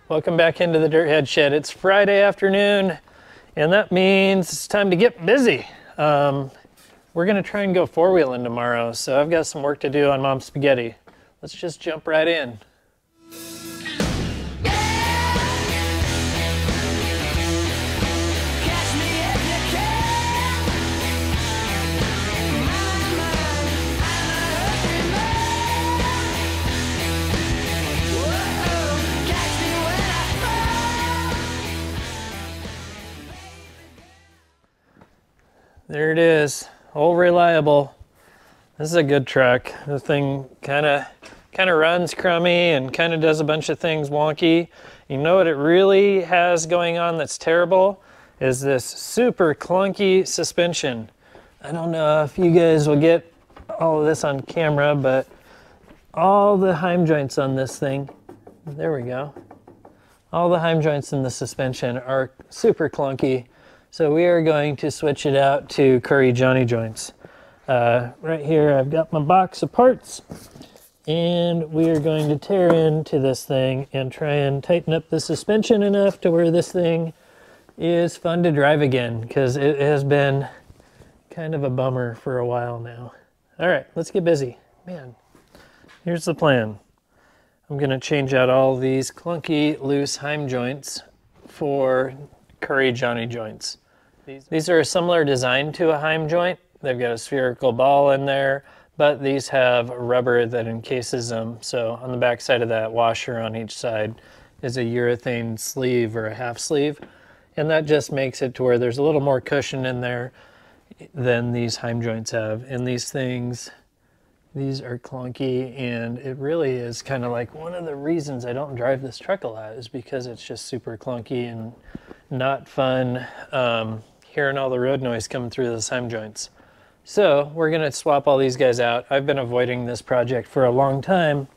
Welcome back into the Dirthead Shed. It's Friday afternoon, and that means it's time to get busy. We're gonna try and go four-wheeling tomorrow, so I've got some work to do on Mom's spaghetti. Let's just jump right in. There it is, old reliable. This is a good truck. The thing kind of runs crummy and kind of does a bunch of things wonky. You know what it really has going on that's terrible is this super clunky suspension. I don't know if you guys will get all of this on camera, but all the heim joints on this thing, there we go. All the heim joints in the suspension are super clunky. So we are going to switch it out to Curry Johnny joints. Right here I've got my box of parts, and we are going to tear into this thing and try and tighten up the suspension enough to where this thing is fun to drive again, because it has been kind of a bummer for a while now. All right, let's get busy. Man, here's the plan. I'm gonna change out all these clunky loose heim joints for Curry Johnny joints. These are a similar design to a heim joint. They've got a spherical ball in there, but these have rubber that encases them. So on the back side of that washer on each side is a urethane sleeve or a half sleeve. And that just makes it to where there's a little more cushion in there than these heim joints have. And these things, these are clunky, and it really is kind of like one of the reasons I don't drive this truck a lot is because it's just super clunky and not fun hearing all the road noise coming through those heim joints. So we're gonna swap all these guys out. I've been avoiding this project for a long time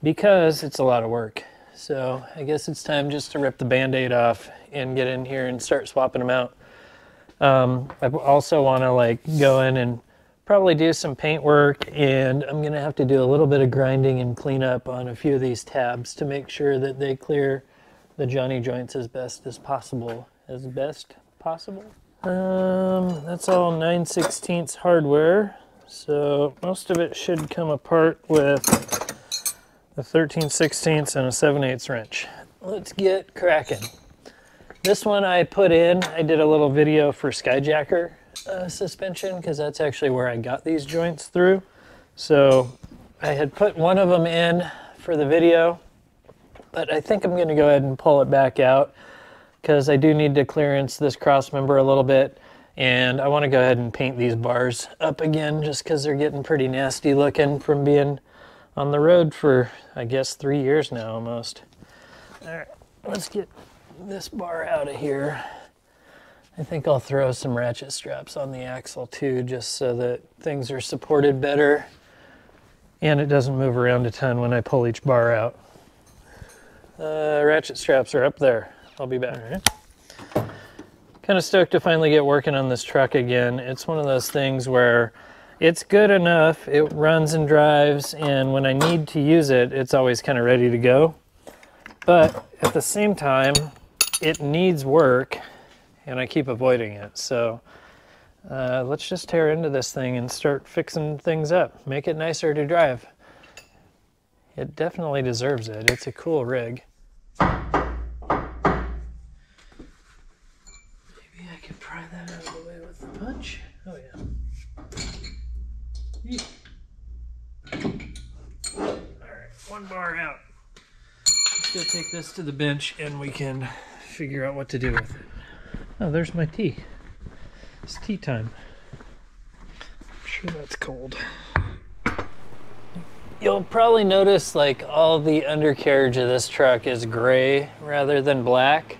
because it's a lot of work. So I guess it's time just to rip the Band-Aid off and get in here and start swapping them out. I also wanna go in and probably do some paint work, and I'm gonna have to do a little bit of grinding and cleanup on a few of these tabs to make sure that they clear the Johnny joints as best as possible. That's all 9/16 hardware, so most of it should come apart with a 13/16 and a 7/8 wrench. Let's get cracking. This one I put in, I did a little video for Skyjacker suspension, because that's actually where I got these joints through. So I had put one of them in for the video, but I think I'm gonna go ahead and pull it back out because I do need to clearance this cross member a little bit, and I want to go ahead and paint these bars up again just because they're getting pretty nasty looking from being on the road for, I guess, 3 years now almost. All right, let's get this bar out of here. I think I'll throw some ratchet straps on the axle too, just so that things are supported better and it doesn't move around a ton when I pull each bar out. Ratchet straps are up there. I'll be back. All right. Kind of stoked to finally get working on this truck again. It's one of those things where it's good enough, it runs and drives, and when I need to use it, it's always kind of ready to go. But at the same time, it needs work, and I keep avoiding it. So let's just tear into this thing and start fixing things up. Make it nicer to drive. It definitely deserves it. It's a cool rig. Pry that out of the way with the punch. Oh yeah. Alright, one bar out. Let's go take this to the bench and we can figure out what to do with it. Oh, there's my tea. It's tea time. I'm sure that's cold. You'll probably notice all the undercarriage of this truck is gray rather than black.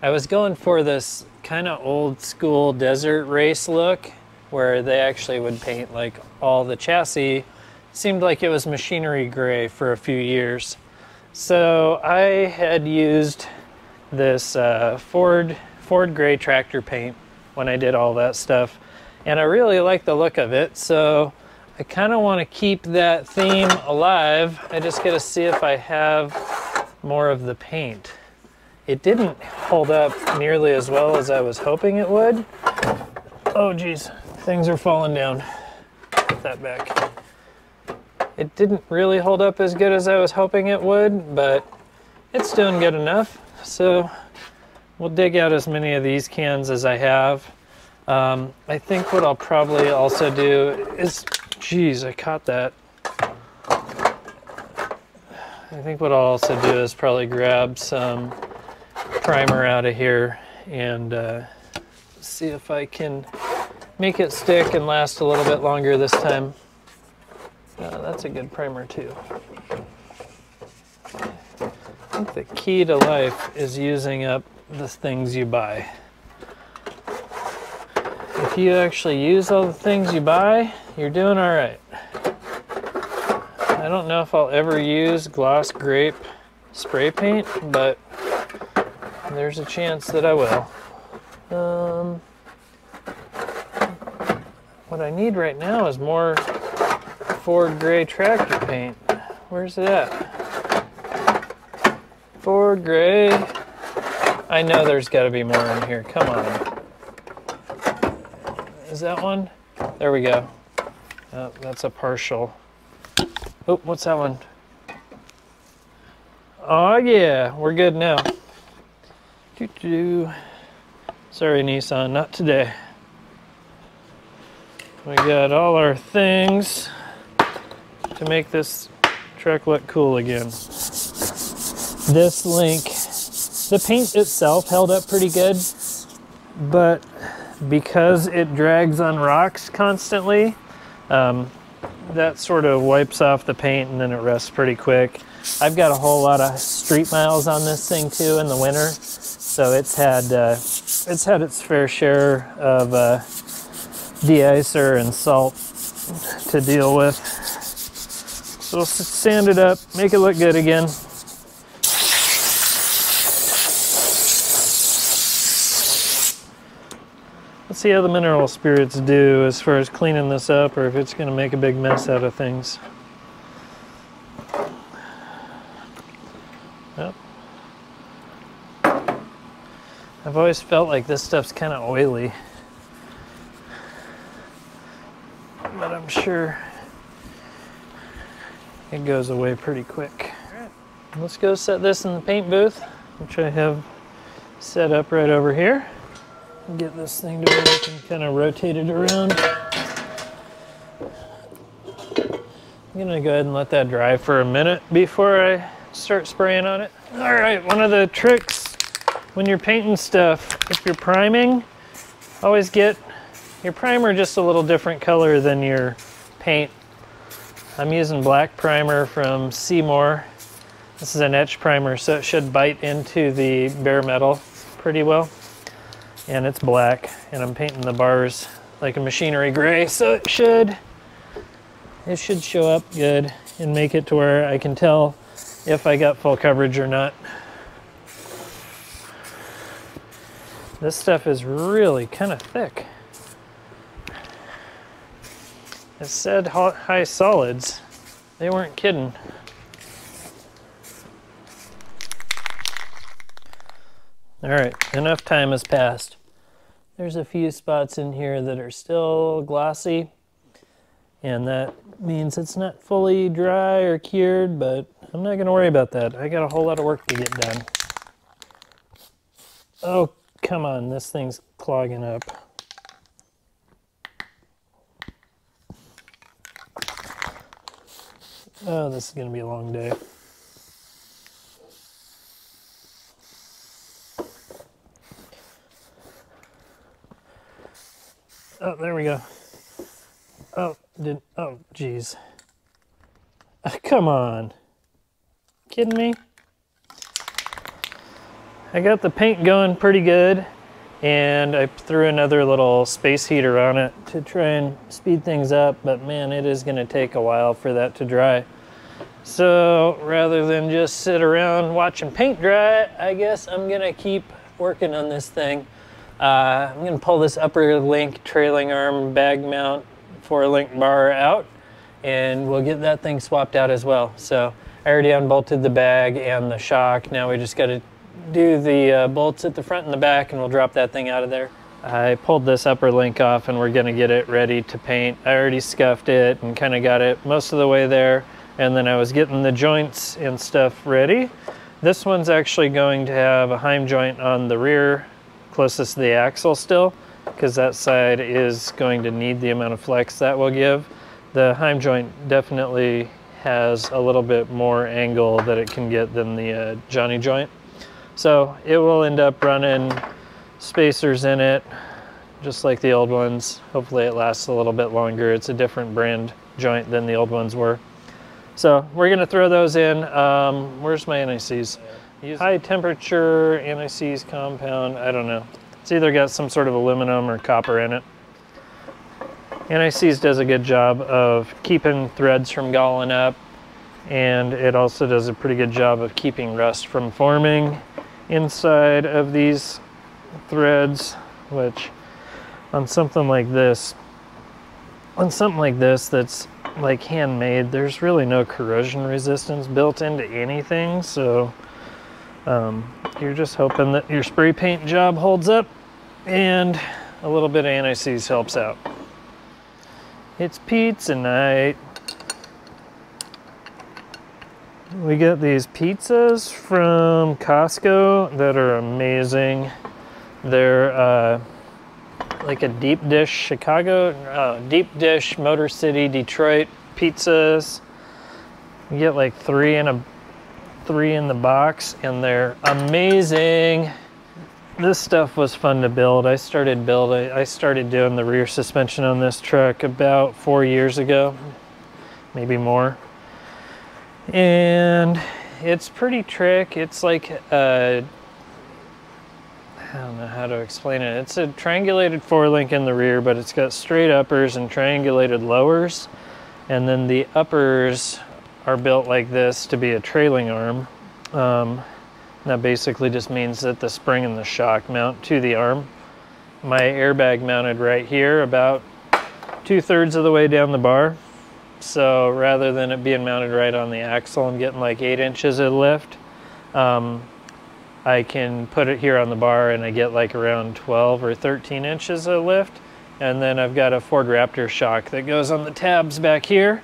I was going for this kind of old school desert race look where they actually would paint all the chassis. It seemed like it was machinery gray for a few years. So I had used this Ford gray tractor paint when I did all that stuff, and I really like the look of it, so I kind of want to keep that theme alive. I just got to see if I have more of the paint. It didn't hold up nearly as well as I was hoping it would. Oh geez, things are falling down. Put that back. It didn't really hold up as good as I was hoping it would, but it's doing good enough. So we'll dig out as many of these cans as I have. I think what I'll probably also do is, geez, I caught that. I think what I'll also do is probably grab some primer out of here and see if I can make it stick and last a little bit longer this time. That's a good primer too. I think the key to life is using up the things you buy. If you actually use all the things you buy, you're doing all right. I don't know if I'll ever use gloss grape spray paint, but there's a chance that I will. What I need right now is more Ford gray tractor paint. Where's it at? Ford gray. I know there's got to be more in here. Come on. Is that one? There we go. Oh, that's a partial. Oh, what's that one? Oh yeah, we're good now. Sorry, Nissan, not today. We got all our things to make this truck look cool again. This link, the paint itself held up pretty good, but because it drags on rocks constantly, that sort of wipes off the paint and then it rusts pretty quick. I've got a whole lot of street miles on this thing too in the winter, so it's had its fair share of de-icer and salt to deal with. So we'll sand it up, make it look good again. Let's see how the mineral spirits do as far as cleaning this up, or if it's going to make a big mess out of things. Yep. I've always felt like this stuff's kind of oily, but I'm sure it goes away pretty quick. All right. Let's go set this in the paint booth, which I have set up right over here. Get this thing to where we can kind of rotate it around. I'm gonna go ahead and let that dry for a minute before I start spraying on it. All right, one of the tricks when you're painting stuff, if you're priming, always get your primer just a little different color than your paint. I'm using black primer from Seymour. This is an etch primer, so it should bite into the bare metal pretty well. And it's black, and I'm painting the bars like a machinery gray, so it should show up good and make it to where I can tell if I got full coverage or not. This stuff is really kind of thick. It said high solids. They weren't kidding. All right, enough time has passed. There's a few spots in here that are still glossy, and that means it's not fully dry or cured, but I'm not gonna worry about that. I got a whole lot of work to get done. Oh, come on, this thing's clogging up. Oh, this is gonna be a long day. Oh, there we go. Oh, geez. Come on. Kidding me? I got the paint going pretty good, and I threw another little space heater on it to try and speed things up, but man, it is gonna take a while for that to dry. So rather than just sit around watching paint dry, I guess I'm gonna keep working on this thing. I'm going to pull this upper link trailing arm bag mount 4-link bar out, and we'll get that thing swapped out as well. So I already unbolted the bag and the shock. Now we just got to do the bolts at the front and the back, and we'll drop that thing out of there. I pulled this upper link off and we're gonna get it ready to paint. I already scuffed it and kind of got it most of the way there, and then I was getting the joints and stuff ready. This one's actually going to have a heim joint on the rear closest to the axle still, because that side is going to need the amount of flex that will give. The heim joint definitely has a little bit more angle that it can get than the Johnny joint. So it will end up running spacers in it, just like the old ones. Hopefully it lasts a little bit longer. It's a different brand joint than the old ones were. So we're gonna throw those in. Where's my NICs? High temperature NICs compound, I don't know. It's either got some sort of aluminum or copper in it. NICs does a good job of keeping threads from galling up, and it also does a pretty good job of keeping rust from forming inside of these threads, which on something like this that's like handmade, there's really no corrosion resistance built into anything, so you're just hoping that your spray paint job holds up, and a little bit of NICs helps out. It's pizza night. We got these pizzas from Costco that are amazing. They're like a deep dish Chicago, deep dish Motor City Detroit pizzas. You get like three in the box, and they're amazing. This stuff was fun to build. I started doing the rear suspension on this truck about 4 years ago, maybe more. And it's pretty trick. It's like I don't know how to explain it. It's a triangulated four-link in the rear, but it's got straight uppers and triangulated lowers. And then the uppers are built like this to be a trailing arm. That basically just means that the spring and the shock mount to the arm. My airbag mounted right here, about 2/3 of the way down the bar. So rather than it being mounted right on the axle and getting like 8 inches of lift, I can put it here on the bar and I get like around 12 or 13 inches of lift. And then I've got a Ford Raptor shock that goes on the tabs back here.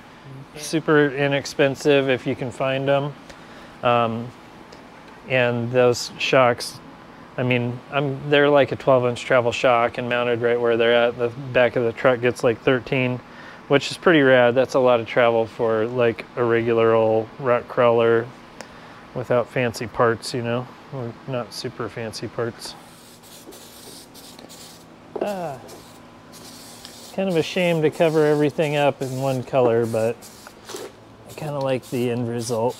Super inexpensive if you can find them. And those shocks, I mean, they're like a 12-inch travel shock and mounted right where they're at. The back of the truck gets like 13, which is pretty rad. That's a lot of travel for like a regular old rock crawler without fancy parts, you know, or not super fancy parts. Kind of a shame to cover everything up in one color, but I kind of like the end result.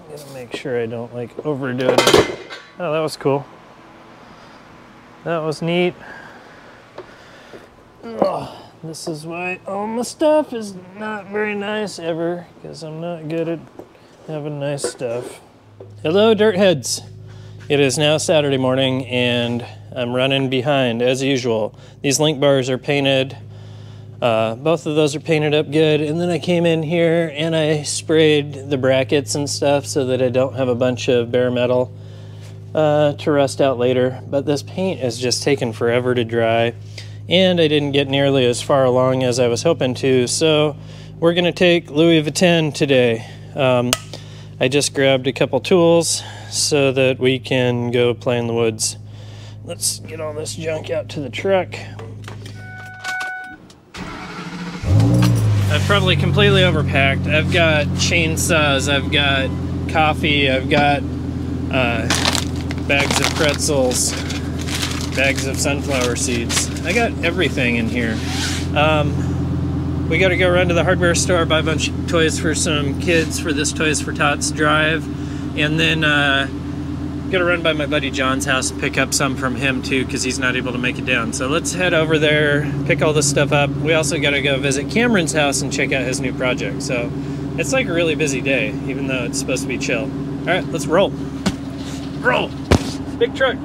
I'm gonna make sure I don't like overdo it. Oh, that was cool. That was neat. Oh, this is why all my stuff is not very nice ever, because I'm not good at having nice stuff. Hello, dirt heads. It is now Saturday morning and I'm running behind as usual. These link bars are painted. Both of those are painted up good, and then I came in here and I sprayed the brackets and stuff so that I don't have a bunch of bare metal to rust out later. But this paint is just taking forever to dry, and I didn't get nearly as far along as I was hoping to, so we're gonna take Louis Vuitton today. I just grabbed a couple tools so that we can go play in the woods. Let's get all this junk out to the truck. I've probably completely overpacked. I've got chainsaws, I've got coffee, I've got bags of pretzels, bags of sunflower seeds. I got everything in here. We gotta go run to the hardware store, buy a bunch of toys for some kids for this Toys for Tots drive, and then gotta run by my buddy John's house and pick up some from him too, because he's not able to make it down. So let's head over there, pick all this stuff up. We also gotta go visit Cameron's house and check out his new project. So it's like a really busy day, even though it's supposed to be chill. All right, let's roll. Roll! Big truck.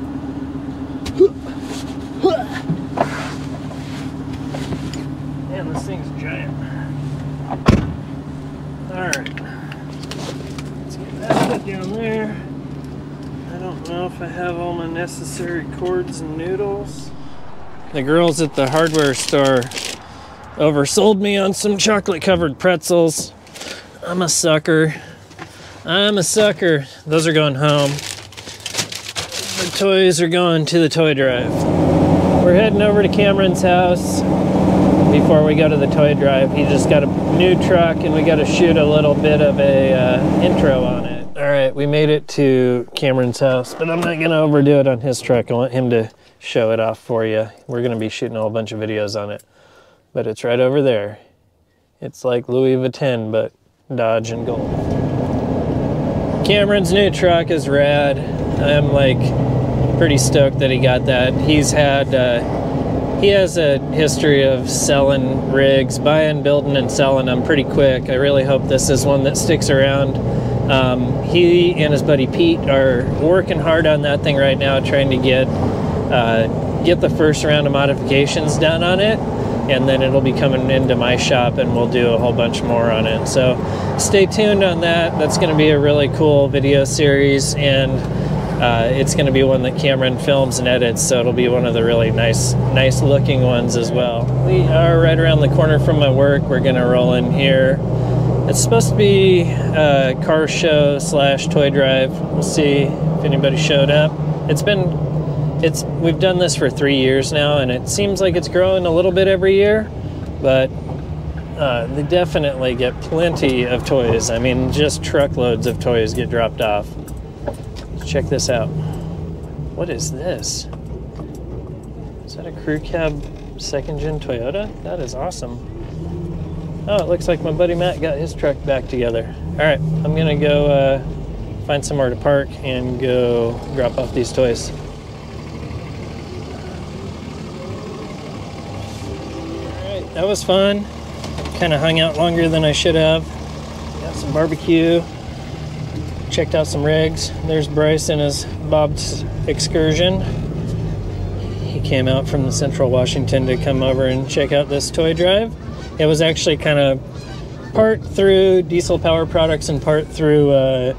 Man, this thing's giant. Alright. Let's get that put down there. I don't know if I have all my necessary cords and noodles. The girls at the hardware store oversold me on some chocolate covered pretzels. I'm a sucker. I'm a sucker. Those are going home. The toys are going to the toy drive. We're heading over to Cameron's house before we go to the toy drive. He just got a new truck and we got to shoot a little bit of a intro on it. All right, we made it to Cameron's house, but I'm not going to overdo it on his truck. I want him to show it off for you. We're going to be shooting a whole bunch of videos on it, but it's right over there. It's like Louis Vuitton, but Dodge and gold. Cameron's new truck is rad. I'm like pretty stoked that he got that. He's had, he has a history of selling rigs, buying, building, and selling them pretty quick. I really hope this is one that sticks around. He and his buddy Pete are working hard on that thing right now, trying to get the first round of modifications done on it, and then it'll be coming into my shop and we'll do a whole bunch more on it. So stay tuned on that. That's going to be a really cool video series, and it's going to be one that Cameron films and edits, so it'll be one of the really nice looking ones as well. We are right around the corner from my work. We're going to roll in here. It's supposed to be a car show / toy drive. We'll see if anybody showed up. We've done this for 3 years now, and it seems like it's growing a little bit every year, but they definitely get plenty of toys. I mean, just truckloads of toys get dropped off. Check this out. What is this? Is that a crew cab 2nd gen Toyota? That is awesome. Oh, it looks like my buddy Matt got his truck back together. All right, I'm gonna go find somewhere to park and go drop off these toys. All right, that was fun. Kind of hung out longer than I should have. Got some barbecue. Checked out some rigs. There's Bryce and his Bob's excursion. He came out from the Central Washington to come over and check out this toy drive. It was actually kind of part through Diesel Power Products and part through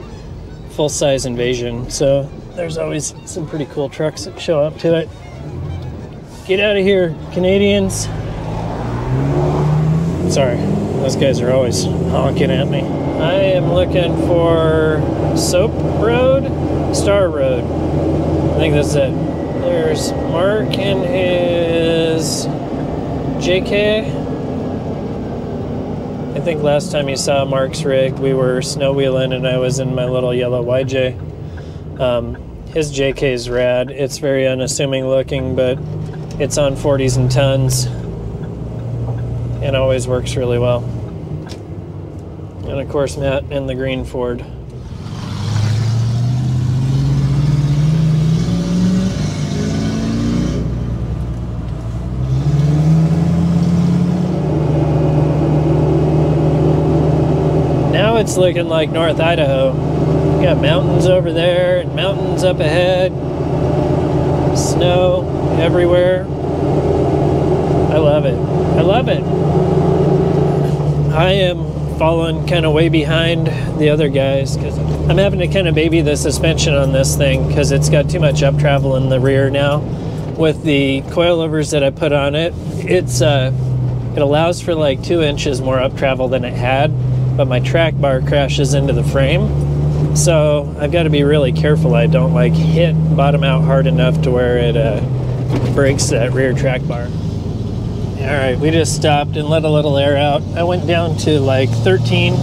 Full-Size Invasion. So there's always some pretty cool trucks that show up to it. Get out of here, Canadians. Sorry, those guys are always honking at me. I am looking for Soap Road, Star Road. I think that's it. There's Mark and his JK. I think last time you saw Mark's rig, we were snow wheeling and I was in my little yellow YJ. His JK is rad. It's very unassuming looking, but it's on 40s and tons and always works really well. And of course, Matt in the green Ford. Now it's looking like North Idaho. We got mountains over there and mountains up ahead. Snow everywhere. I love it. I love it. I am falling kind of way behind the other guys because I'm having to kind of baby the suspension on this thing because it's got too much up travel in the rear now. With the coilovers that I put on it, it allows for like 2 inches more up travel than it had, but my track bar crashes into the frame, so I've got to be really careful I don't like hit bottom out hard enough to where it breaks that rear track bar. All right, we just stopped and let a little air out. I went down to like 13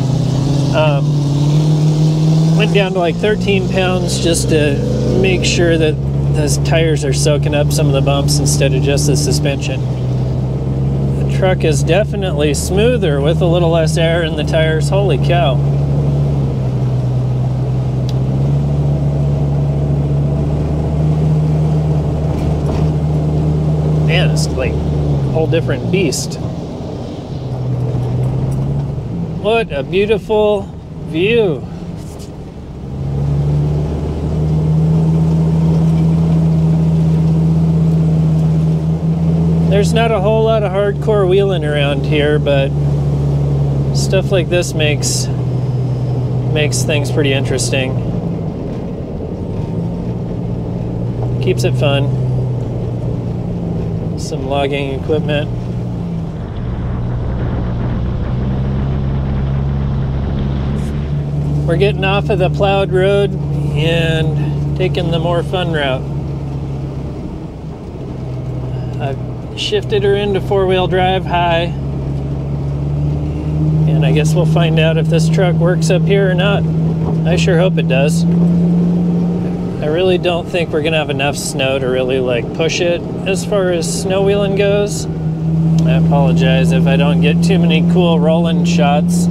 pounds just to make sure that those tires are soaking up some of the bumps instead of just the suspension. The truck is definitely smoother with a little less air in the tires. Holy cow. Man, it's like whole different beast. What a beautiful view. There's not a whole lot of hardcore wheeling around here, but stuff like this makes makes things pretty interesting. Keeps it fun. Some logging equipment. We're getting off of the plowed road and taking the more fun route. I've shifted her into four-wheel drive high, and I guess we'll find out if this truck works up here or not. I sure hope it does. I really don't think we're gonna have enough snow to really like push it as far as snow wheeling goes. I apologize if I don't get too many cool rolling shots,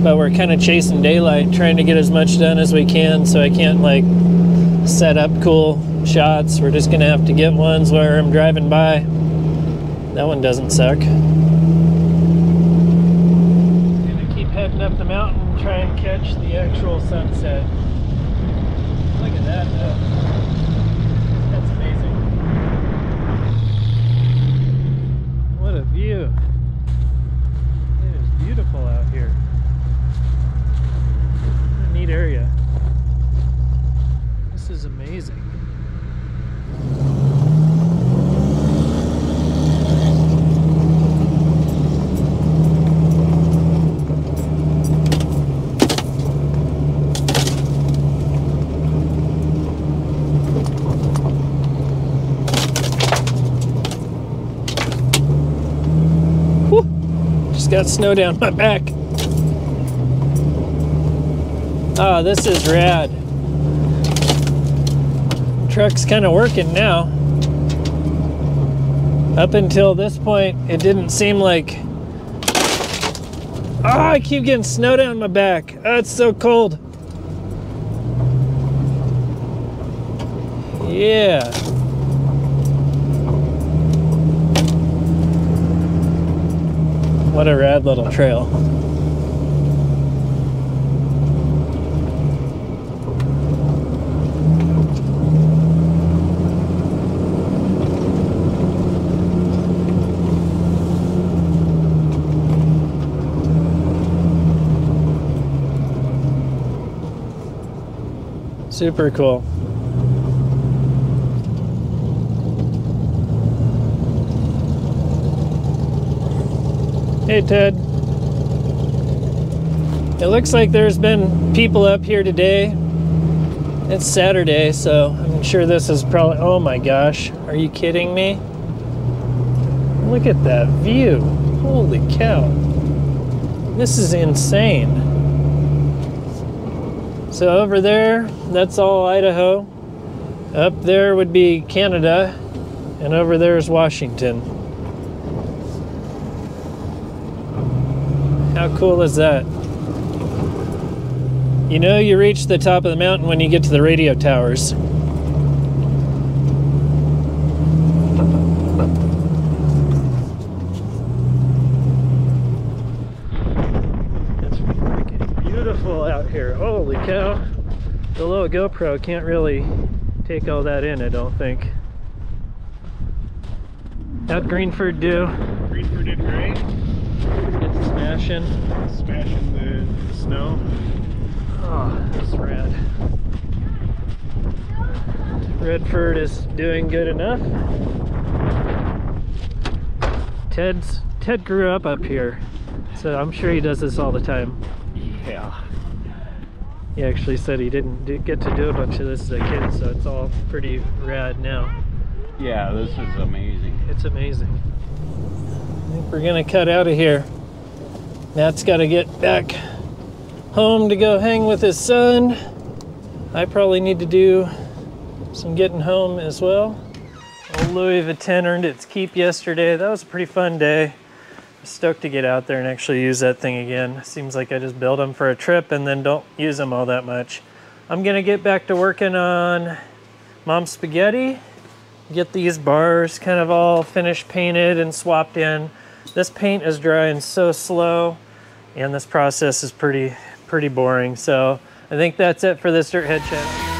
but we're kind of chasing daylight, trying to get as much done as we can, so I can't like set up cool shots. We're just gonna have to get ones where I'm driving by. That one doesn't suck. Gonna keep heading up the mountain and try and catch the actual sunset. Look at that though. That's amazing. What a view. It is beautiful out here. What a neat area. This is amazing. Got snow down my back. Oh, this is rad. Truck's kind of working now. Up until this point, it didn't seem like... Oh, I keep getting snow down my back. Oh, it's so cold. Yeah. What a rad little trail. Super cool. Hey Ted. It looks like there's been people up here today. It's Saturday, so I'm sure this is probably... Oh my gosh, are you kidding me? Look at that view. Holy cow. This is insane. So over there, that's all Idaho. Up there would be Canada, and over there is Washington. How cool is that? You know you reach the top of the mountain when you get to the radio towers. It's freaking beautiful out here. Holy cow. The little GoPro can't really take all that in, I don't think. How'd Greenford do? Greenford did great. Smashing the snow. Oh, that's rad. Redford is doing good enough. Ted grew up here, so I'm sure he does this all the time. Yeah. He actually said he didn't get to do a bunch of this as a kid, so it's all pretty rad now. Yeah, this is amazing. It's amazing. I think we're gonna cut out of here. Matt's got to get back home to go hang with his son. I probably need to do some getting home as well. Old Louis Vuitton earned its keep yesterday. That was a pretty fun day. I'm stoked to get out there and actually use that thing again. Seems like I just build them for a trip and then don't use them all that much. I'm gonna get back to working on Mom's Spaghetti. Get these bars kind of all finished painted and swapped in. This paint is drying so slow, and this process is pretty boring. So I think that's it for this Dirt Head channel.